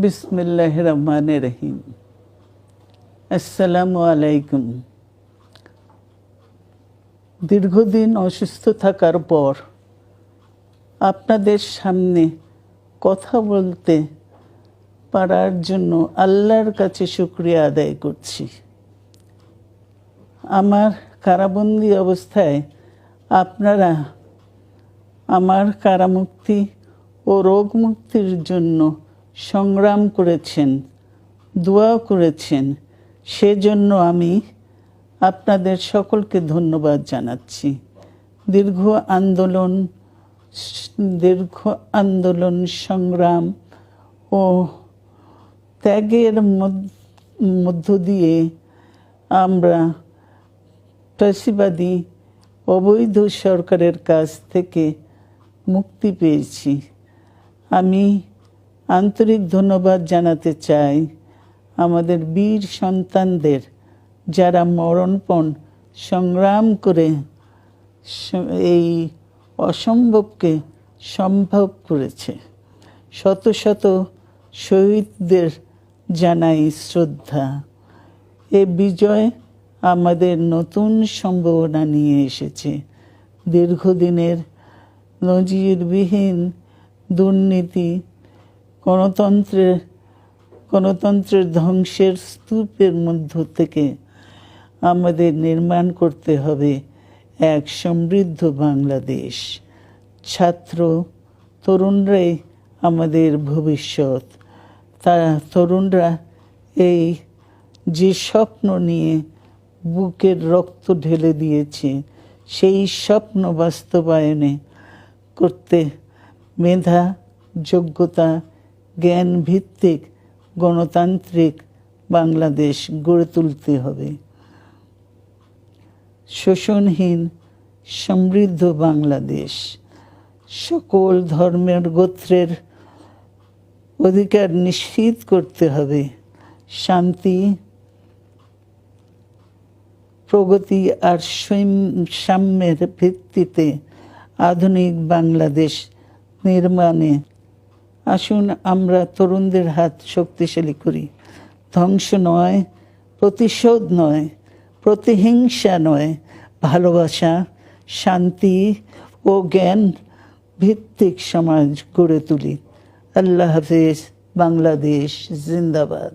বিসমিল্লাহির রহমানির রহিম। আসসালামু আলাইকুম। দীর্ঘদিন অসুস্থ থাকার পর আপনাদের সামনে কথা বলতে পারার জন্য আল্লাহর কাছে শুকরিয়া আদায় করছি। আমার কারাবন্দী অবস্থায় আপনারা আমার কারামুক্তি ও রোগ মুক্তির জন্য সংগ্রাম করেছেন, দোয়া করেছেন। সেজন্য আমি আপনাদের সকলকে ধন্যবাদ জানাচ্ছি। দীর্ঘ আন্দোলন সংগ্রাম ও ত্যাগের মধ্য দিয়ে আমরা ফ্যাসিবাদী অবৈধ সরকারের কাছ থেকে মুক্তি পেয়েছি। আমি আন্তরিক ধন্যবাদ জানাতে চাই আমাদের বীর সন্তানদের, যারা মরণপণ সংগ্রাম করে এই অসম্ভবকে সম্ভব করেছে। শত শত শহীদদের জানাই শ্রদ্ধা। এ বিজয় আমাদের নতুন সম্ভাবনা নিয়ে এসেছে। দীর্ঘদিনের নজিরবিহীন দুর্নীতি, গণতন্ত্রের ধ্বংসের স্তূপের মধ্য থেকে আমাদের নির্মাণ করতে হবে এক সমৃদ্ধ বাংলাদেশ। ছাত্র তরুণরাই আমাদের ভবিষ্যৎ। তরুণরা এই যে স্বপ্ন নিয়ে বুকের রক্ত ঢেলে দিয়েছে, সেই স্বপ্ন বাস্তবায়নে করতে মেধা, যোগ্যতা, জ্ঞান ভিত্তিক গণতান্ত্রিক বাংলাদেশ গড়ে তুলতে হবে। শোষণহীন সমৃদ্ধ বাংলাদেশ। সকল ধর্মের গোত্রের অধিকার নিশ্চিত করতে হবে। শান্তি, প্রগতি আর সাম্যের ভিত্তিতে আধুনিক বাংলাদেশ নির্মাণে আসুন আমরা তরুণদের হাত শক্তিশালী করি। ধ্বংস নয়, প্রতিশোধ নয়, প্রতিহিংসা নয়, ভালোবাসা, শান্তি ও জ্ঞান ভিত্তিক সমাজ গড়ে তুলি। আল্লাহ হাফেজ। বাংলাদেশ জিন্দাবাদ।